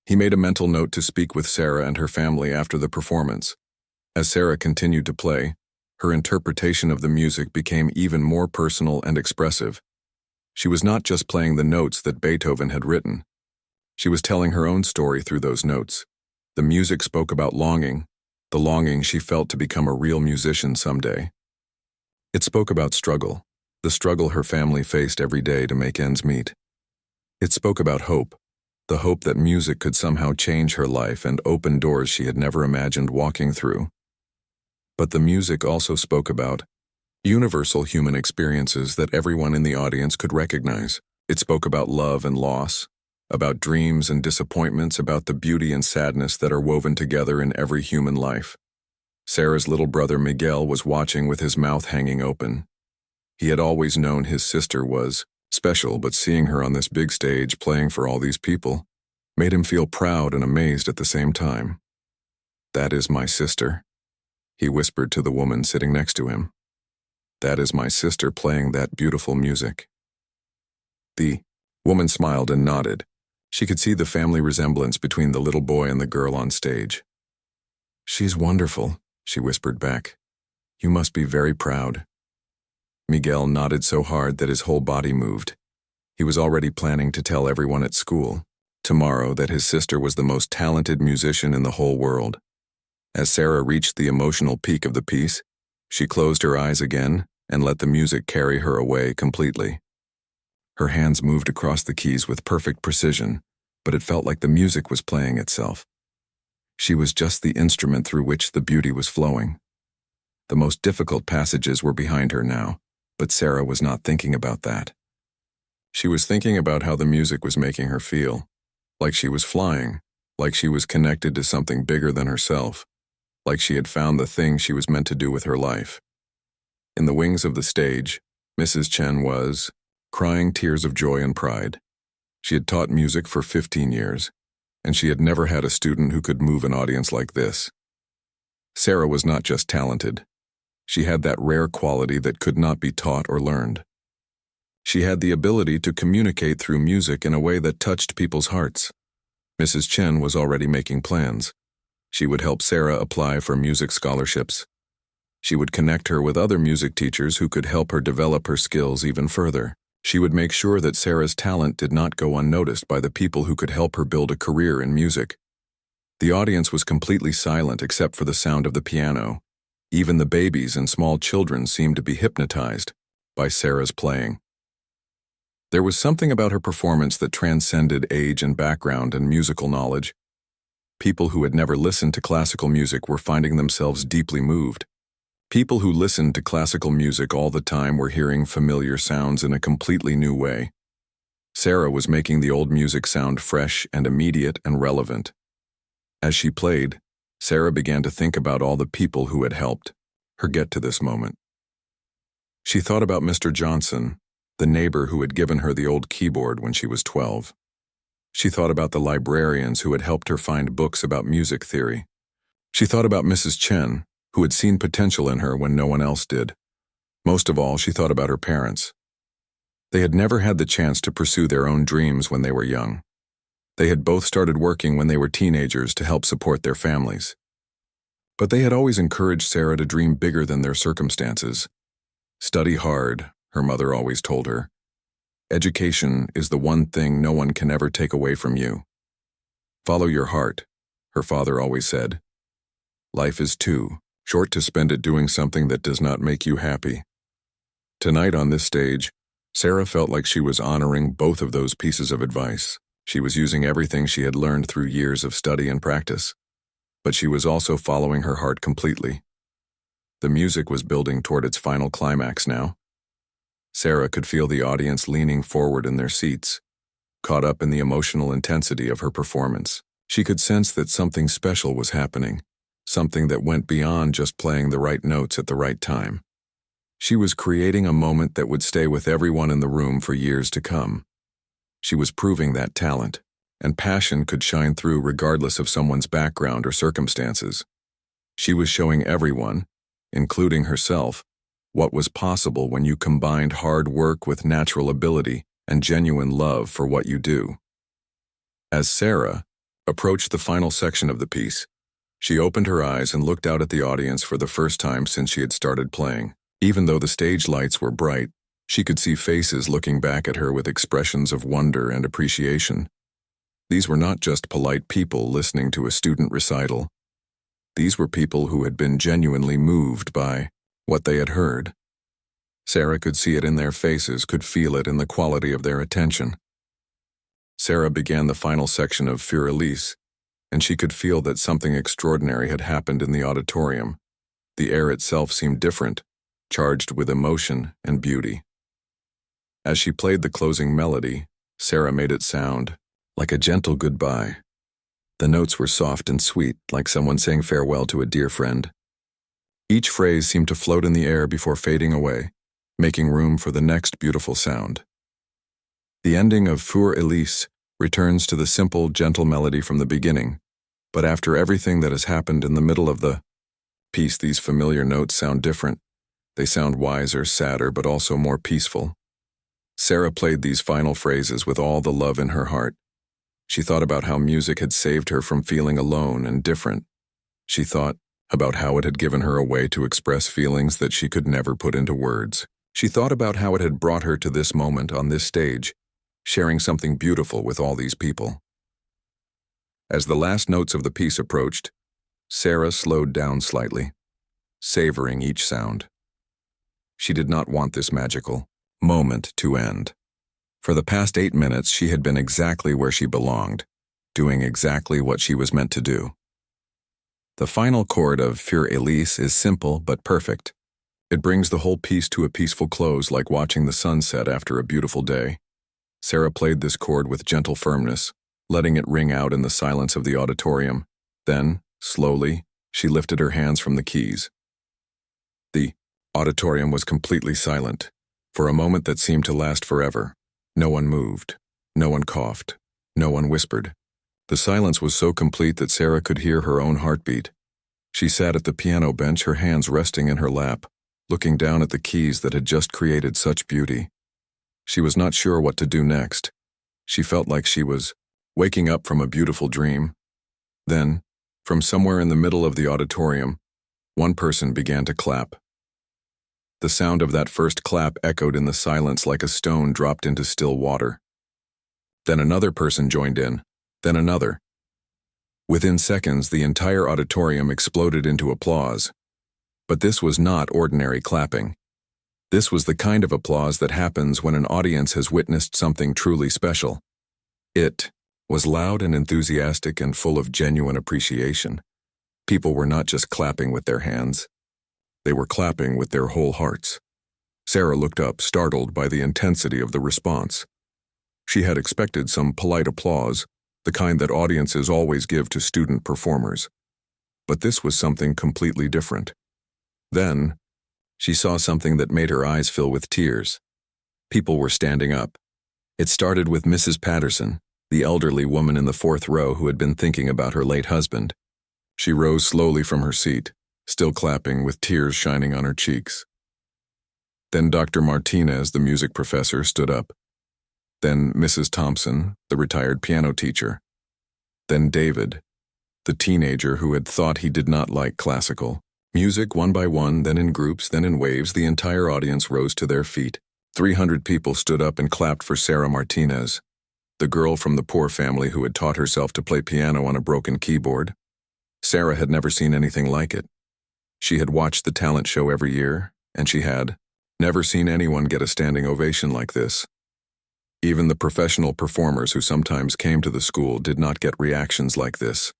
He made a mental note to speak with Sarah and her family after the performance. As Sarah continued to play, her interpretation of the music became even more personal and expressive. She was not just playing the notes that Beethoven had written. She was telling her own story through those notes. The music spoke about longing, the longing she felt to become a real musician someday. It spoke about struggle, the struggle her family faced every day to make ends meet. It spoke about hope, the hope that music could somehow change her life and open doors she had never imagined walking through. But the music also spoke about universal human experiences that everyone in the audience could recognize. It spoke about love and loss, about dreams and disappointments, about the beauty and sadness that are woven together in every human life. Sarah's little brother Miguel was watching with his mouth hanging open. He had always known his sister was special, but seeing her on this big stage playing for all these people made him feel proud and amazed at the same time. "That is my sister," he whispered to the woman sitting next to him. "That is my sister playing that beautiful music." The woman smiled and nodded. She could see the family resemblance between the little boy and the girl on stage. "She's wonderful," she whispered back. "You must be very proud." Miguel nodded so hard that his whole body moved. He was already planning to tell everyone at school tomorrow that his sister was the most talented musician in the whole world. As Sarah reached the emotional peak of the piece, she closed her eyes again and let the music carry her away completely. Her hands moved across the keys with perfect precision, but it felt like the music was playing itself. She was just the instrument through which the beauty was flowing. The most difficult passages were behind her now, but Sarah was not thinking about that. She was thinking about how the music was making her feel, like she was flying, like she was connected to something bigger than herself, like she had found the thing she was meant to do with her life. In the wings of the stage, Mrs. Chen was crying tears of joy and pride. She had taught music for 15 years. and she had never had a student who could move an audience like this. Sarah was not just talented. She had that rare quality that could not be taught or learned. She had the ability to communicate through music in a way that touched people's hearts. Mrs. Chen was already making plans. She would help Sarah apply for music scholarships. She would connect her with other music teachers who could help her develop her skills even further. She would make sure that Sarah's talent did not go unnoticed by the people who could help her build a career in music. The audience was completely silent except for the sound of the piano. Even the babies and small children seemed to be hypnotized by Sarah's playing. There was something about her performance that transcended age and background and musical knowledge. People who had never listened to classical music were finding themselves deeply moved. People who listened to classical music all the time were hearing familiar sounds in a completely new way. Sarah was making the old music sound fresh and immediate and relevant. As she played, Sarah began to think about all the people who had helped her get to this moment. She thought about Mr. Johnson, the neighbor who had given her the old keyboard when she was 12. She thought about the librarians who had helped her find books about music theory. She thought about Mrs. Chen, who had seen potential in her when no one else did. Most of all, she thought about her parents. They had never had the chance to pursue their own dreams when they were young. They had both started working when they were teenagers to help support their families. But they had always encouraged Sarah to dream bigger than their circumstances. Study hard, her mother always told her. Education is the one thing no one can ever take away from you. Follow your heart, her father always said. Life is too short to spend it doing something that does not make you happy. Tonight on this stage, Sarah felt like she was honoring both of those pieces of advice. She was using everything she had learned through years of study and practice, but she was also following her heart completely. The music was building toward its final climax now. Sarah could feel the audience leaning forward in their seats, caught up in the emotional intensity of her performance. She could sense that something special was happening, something that went beyond just playing the right notes at the right time. She was creating a moment that would stay with everyone in the room for years to come. She was proving that talent and passion could shine through regardless of someone's background or circumstances. She was showing everyone, including herself, what was possible when you combined hard work with natural ability and genuine love for what you do. As Sarah approached the final section of the piece, she opened her eyes and looked out at the audience for the first time since she had started playing. Even though the stage lights were bright, she could see faces looking back at her with expressions of wonder and appreciation. These were not just polite people listening to a student recital. These were people who had been genuinely moved by what they had heard. Sarah could see it in their faces, could feel it in the quality of their attention. Sarah began the final section of Für Elise, and she could feel that something extraordinary had happened in the auditorium. The air itself seemed different, charged with emotion and beauty. As she played the closing melody, Sarah made it sound like a gentle goodbye. The notes were soft and sweet, like someone saying farewell to a dear friend. Each phrase seemed to float in the air before fading away, making room for the next beautiful sound. The ending of Für Elise returns to the simple, gentle melody from the beginning, but after everything that has happened in the middle of the piece, these familiar notes sound different. They sound wiser, sadder, but also more peaceful. Sarah played these final phrases with all the love in her heart. She thought about how music had saved her from feeling alone and different. She thought about how it had given her a way to express feelings that she could never put into words. She thought about how it had brought her to this moment on this stage, sharing something beautiful with all these people. As the last notes of the piece approached, Sarah slowed down slightly, savoring each sound. She did not want this magical moment to end. For the past 8 minutes, she had been exactly where she belonged, doing exactly what she was meant to do. The final chord of Für Elise is simple but perfect. It brings the whole piece to a peaceful close, like watching the sun set after a beautiful day. Sarah played this chord with gentle firmness, letting it ring out in the silence of the auditorium. Then, slowly, she lifted her hands from the keys. The auditorium was completely silent. For a moment that seemed to last forever, no one moved, no one coughed, no one whispered. The silence was so complete that Sarah could hear her own heartbeat. She sat at the piano bench, her hands resting in her lap, looking down at the keys that had just created such beauty. She was not sure what to do next. She felt like she was waking up from a beautiful dream. Then, from somewhere in the middle of the auditorium, one person began to clap. The sound of that first clap echoed in the silence like a stone dropped into still water. Then another person joined in, then another. Within seconds, the entire auditorium exploded into applause. But this was not ordinary clapping. This was the kind of applause that happens when an audience has witnessed something truly special. It was loud and enthusiastic and full of genuine appreciation. People were not just clapping with their hands. They were clapping with their whole hearts. Sarah looked up, startled by the intensity of the response. She had expected some polite applause, the kind that audiences always give to student performers. But this was something completely different. Then, she saw something that made her eyes fill with tears. People were standing up. It started with Mrs. Patterson, the elderly woman in the fourth row who had been thinking about her late husband. She rose slowly from her seat, still clapping with tears shining on her cheeks. Then Dr. Martinez, the music professor, stood up. Then Mrs. Thompson, the retired piano teacher. Then David, the teenager who had thought he did not like classical music. One by one, then in groups, then in waves, the entire audience rose to their feet. 300 people stood up and clapped for Sarah Martinez, the girl from the poor family who had taught herself to play piano on a broken keyboard. Sarah had never seen anything like it. She had watched the talent show every year, and she had never seen anyone get a standing ovation like this. Even the professional performers who sometimes came to the school did not get reactions like this.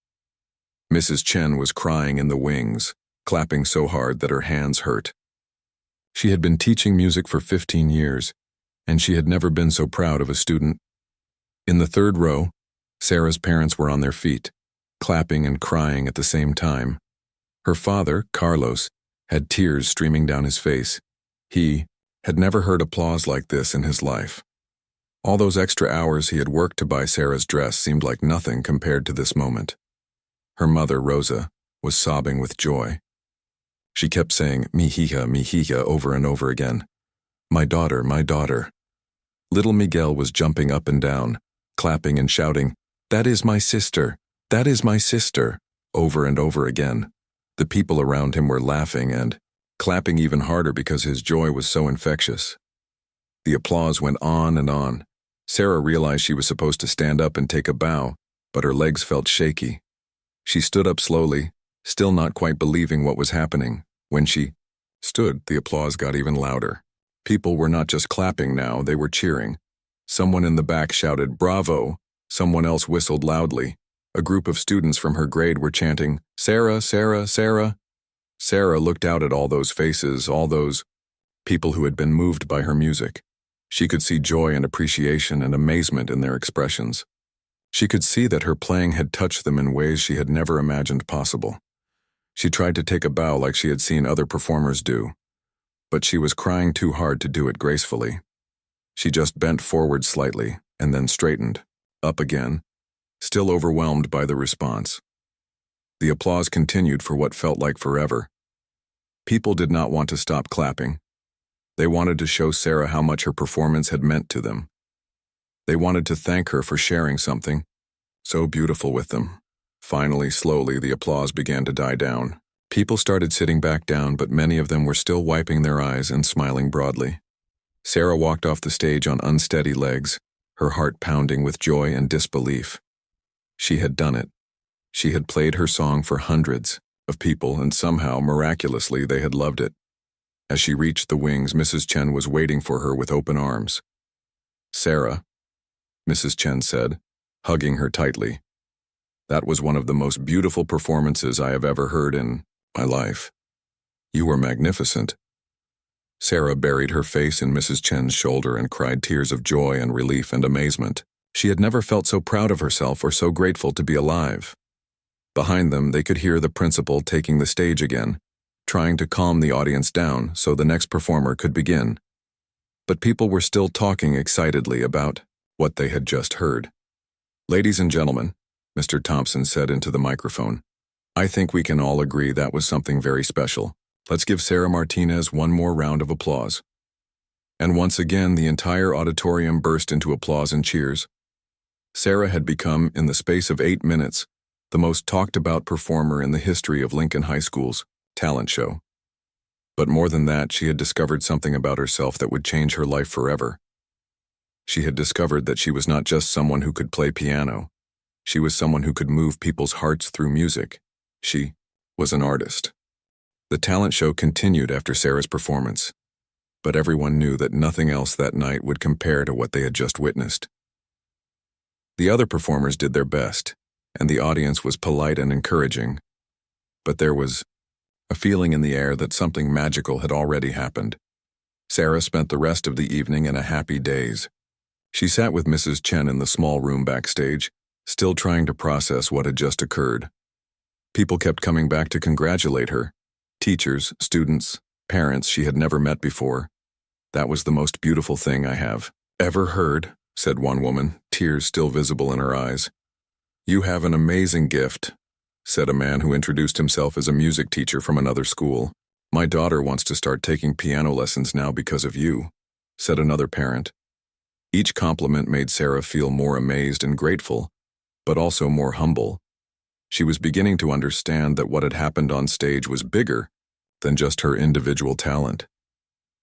Mrs. Chen was crying in the wings, clapping so hard that her hands hurt. She had been teaching music for 15 years, and she had never been so proud of a student. In the third row, Sarah's parents were on their feet, clapping and crying at the same time. Her father, Carlos, had tears streaming down his face. He had never heard applause like this in his life. All those extra hours he had worked to buy Sarah's dress seemed like nothing compared to this moment. Her mother, Rosa, was sobbing with joy. She kept saying, mihija, over and over again. My daughter, my daughter. Little Miguel was jumping up and down, clapping and shouting, that is my sister, that is my sister, over and over again. The people around him were laughing and clapping even harder because his joy was so infectious. The applause went on and on. Sarah realized she was supposed to stand up and take a bow, but her legs felt shaky. She stood up slowly, still not quite believing what was happening. When she stood, the applause got even louder. People were not just clapping now, they were cheering. Someone in the back shouted, "Bravo!" Someone else whistled loudly. A group of students from her grade were chanting, "Sarah, Sarah, Sarah." Sarah looked out at all those faces, all those people who had been moved by her music. She could see joy and appreciation and amazement in their expressions. She could see that her playing had touched them in ways she had never imagined possible. She tried to take a bow like she had seen other performers do, but she was crying too hard to do it gracefully. She just bent forward slightly and then straightened, up again, still overwhelmed by the response. The applause continued for what felt like forever. People did not want to stop clapping. They wanted to show Sarah how much her performance had meant to them. They wanted to thank her for sharing something so beautiful with them. Finally, slowly, the applause began to die down. People started sitting back down, but many of them were still wiping their eyes and smiling broadly. Sarah walked off the stage on unsteady legs, her heart pounding with joy and disbelief. She had done it. She had played her song for hundreds of people, and somehow, miraculously, they had loved it. As she reached the wings, Mrs. Chen was waiting for her with open arms. "Sarah," Mrs. Chen said, hugging her tightly. "That was one of the most beautiful performances I have ever heard in my life. You were magnificent." Sarah buried her face in Mrs. Chen's shoulder and cried tears of joy and relief and amazement. She had never felt so proud of herself or so grateful to be alive. Behind them, they could hear the principal taking the stage again, trying to calm the audience down so the next performer could begin. But people were still talking excitedly about what they had just heard. "Ladies and gentlemen, Mr. Thompson said into the microphone. I think we can all agree that was something very special. Let's give Sarah Martinez one more round of applause. And once again, the entire auditorium burst into applause and cheers. Sarah had become, in the space of 8 minutes, the most talked-about performer in the history of Lincoln High School's talent show. But more than that, she had discovered something about herself that would change her life forever. She had discovered that she was not just someone who could play piano. She was someone who could move people's hearts through music. She was an artist. The talent show continued after Sarah's performance, but everyone knew that nothing else that night would compare to what they had just witnessed. The other performers did their best, and the audience was polite and encouraging, but there was a feeling in the air that something magical had already happened. Sarah spent the rest of the evening in a happy daze. She sat with Mrs. Chen in the small room backstage, still trying to process what had just occurred. People kept coming back to congratulate her. Teachers, students, parents she had never met before. That was the most beautiful thing I have ever heard, said one woman, tears still visible in her eyes. You have an amazing gift, said a man who introduced himself as a music teacher from another school. My daughter wants to start taking piano lessons now because of you, said another parent. Each compliment made Sarah feel more amazed and grateful, but also more humble. She was beginning to understand that what had happened on stage was bigger than just her individual talent.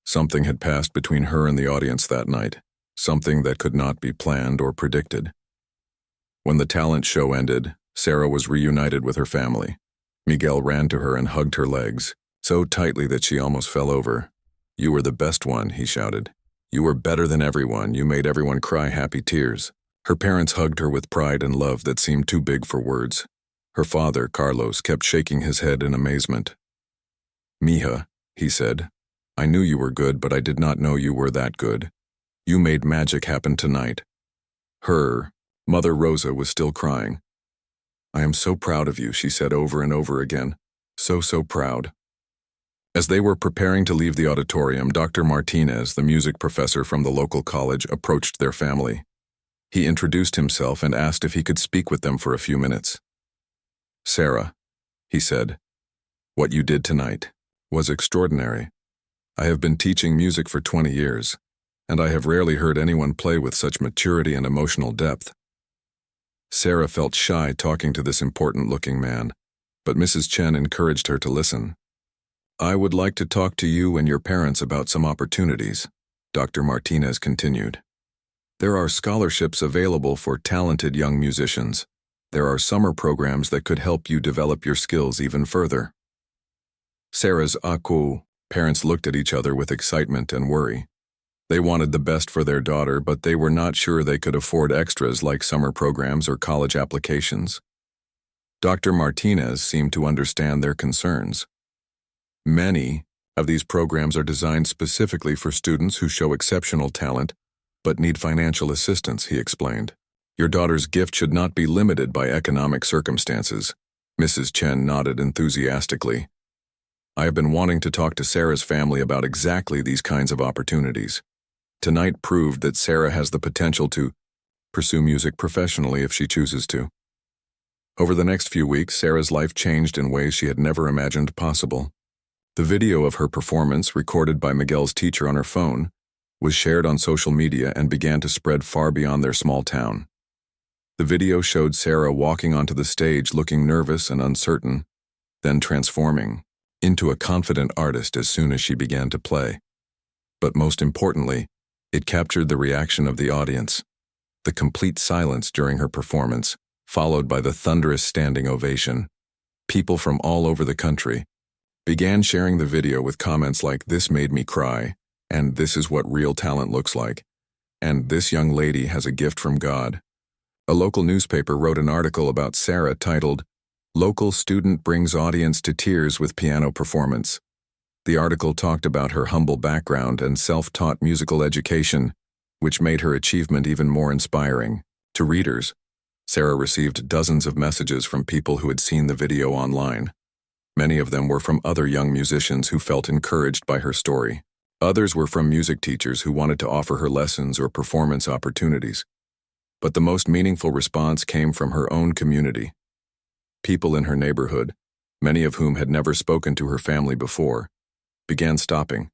Something had passed between her and the audience that night, something that could not be planned or predicted. When the talent show ended, Sarah was reunited with her family. Miguel ran to her and hugged her legs, so tightly that she almost fell over. You were the best one, he shouted. You were better than everyone. You made everyone cry happy tears. Her parents hugged her with pride and love that seemed too big for words. Her father, Carlos, kept shaking his head in amazement. Mija, he said, I knew you were good, but I did not know you were that good. You made magic happen tonight. Her mother Rosa was still crying. I am so proud of you, she said over and over again. So proud. As they were preparing to leave the auditorium, Dr. Martinez, the music professor from the local college, approached their family. He introduced himself and asked if he could speak with them for a few minutes. Sarah, he said, what you did tonight was extraordinary. I have been teaching music for 20 years, and I have rarely heard anyone play with such maturity and emotional depth. Sarah felt shy talking to this important-looking man, but Mrs. Chen encouraged her to listen. I would like to talk to you and your parents about some opportunities, Dr. Martinez continued. There are scholarships available for talented young musicians. There are summer programs that could help you develop your skills even further. Sarah's parents looked at each other with excitement and worry. They wanted the best for their daughter, but they were not sure they could afford extras like summer programs or college applications. Dr. Martinez seemed to understand their concerns. Many of these programs are designed specifically for students who show exceptional talent but need financial assistance, he explained. Your daughter's gift should not be limited by economic circumstances. Mrs. Chen nodded enthusiastically. I have been wanting to talk to Sarah's family about exactly these kinds of opportunities. Tonight proved that Sarah has the potential to pursue music professionally if she chooses to. Over the next few weeks, Sarah's life changed in ways she had never imagined possible. The video of her performance, recorded by Miguel's teacher on her phone, was shared on social media and began to spread far beyond their small town. The video showed Sarah walking onto the stage looking nervous and uncertain, then transforming into a confident artist as soon as she began to play. But most importantly, it captured the reaction of the audience. The complete silence during her performance, followed by the thunderous standing ovation. People from all over the country began sharing the video with comments like, "This made me cry," and "This is what real talent looks like," and "This young lady has a gift from God." A local newspaper wrote an article about Sarah titled, "Local Student Brings Audience to Tears with Piano Performance." The article talked about her humble background and self-taught musical education, which made her achievement even more inspiring. To readers, Sarah received dozens of messages from people who had seen the video online. Many of them were from other young musicians who felt encouraged by her story. Others were from music teachers who wanted to offer her lessons or performance opportunities. But the most meaningful response came from her own community. People in her neighborhood, many of whom had never spoken to her family before, began stopping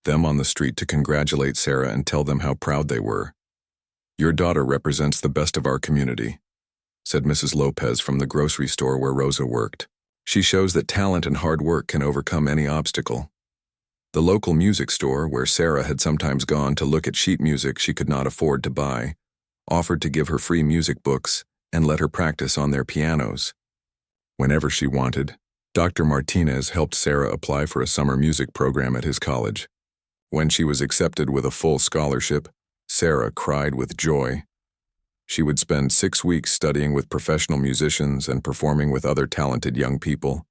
them on the street to congratulate Sarah and tell them how proud they were. "Your daughter represents the best of our community," said Mrs. Lopez from the grocery store where Rosa worked. "She shows that talent and hard work can overcome any obstacle." The local music store, where Sarah had sometimes gone to look at sheet music she could not afford to buy, offered to give her free music books and let her practice on their pianos. Whenever she wanted, Dr. Martinez helped Sarah apply for a summer music program at his college. When she was accepted with a full scholarship, Sarah cried with joy. She would spend 6 weeks studying with professional musicians and performing with other talented young people.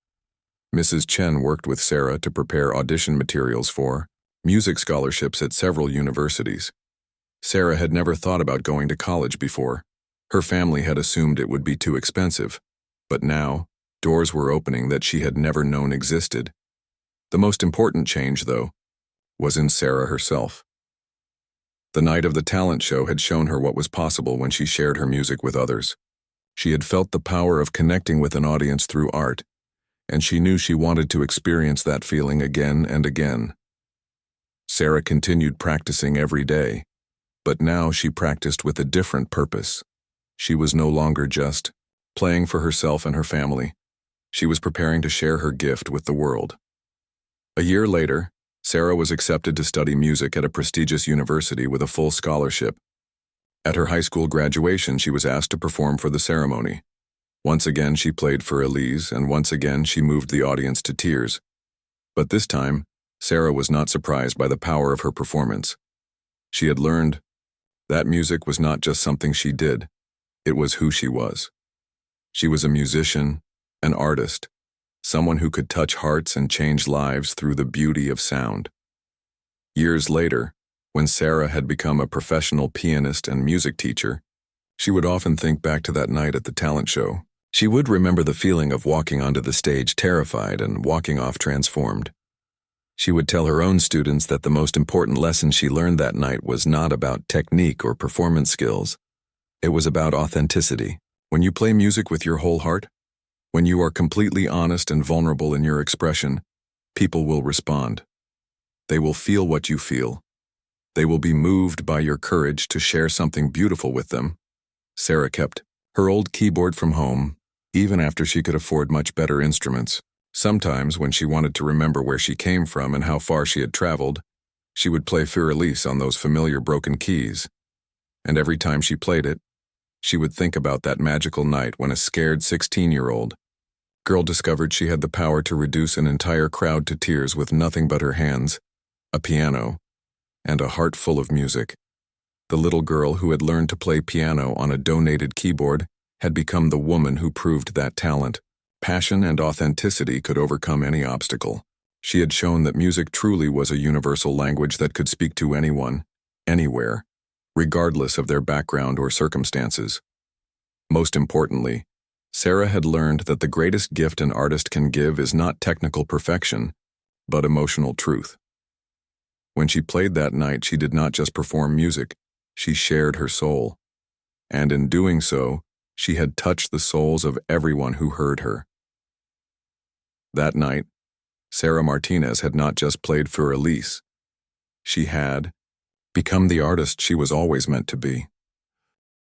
Mrs. Chen worked with Sarah to prepare audition materials for music scholarships at several universities. Sarah had never thought about going to college before. Her family had assumed it would be too expensive. But now, doors were opening that she had never known existed. The most important change, though, was in Sarah herself. The night of the talent show had shown her what was possible when she shared her music with others. She had felt the power of connecting with an audience through art, and she knew she wanted to experience that feeling again and again. Sarah continued practicing every day, but now she practiced with a different purpose. She was no longer just playing for herself and her family. She was preparing to share her gift with the world. A year later, Sarah was accepted to study music at a prestigious university with a full scholarship. At her high school graduation, she was asked to perform for the ceremony. Once again, she played for Elise, and once again, she moved the audience to tears. But this time, Sarah was not surprised by the power of her performance. She had learned that music was not just something she did, it was who she was. She was a musician, an artist, someone who could touch hearts and change lives through the beauty of sound. Years later, when Sarah had become a professional pianist and music teacher, she would often think back to that night at the talent show. She would remember the feeling of walking onto the stage terrified and walking off transformed. She would tell her own students that the most important lesson she learned that night was not about technique or performance skills. It was about authenticity. When you play music with your whole heart, when you are completely honest and vulnerable in your expression, people will respond. They will feel what you feel. They will be moved by your courage to share something beautiful with them. Sarah kept her old keyboard from home, even after she could afford much better instruments. Sometimes, when she wanted to remember where she came from and how far she had traveled, she would play Elise on those familiar broken keys. And every time she played it, she would think about that magical night when a scared 16-year-old girl discovered she had the power to reduce an entire crowd to tears with nothing but her hands, a piano, and a heart full of music. The little girl who had learned to play piano on a donated keyboard had become the woman who proved that talent, passion, and authenticity could overcome any obstacle. She had shown that music truly was a universal language that could speak to anyone, anywhere, regardless of their background or circumstances. Most importantly, Sarah had learned that the greatest gift an artist can give is not technical perfection, but emotional truth. When she played that night, she did not just perform music, she shared her soul. And in doing so, she had touched the souls of everyone who heard her. That night, Sarah Martinez had not just played for Elise. She had become the artist she was always meant to be.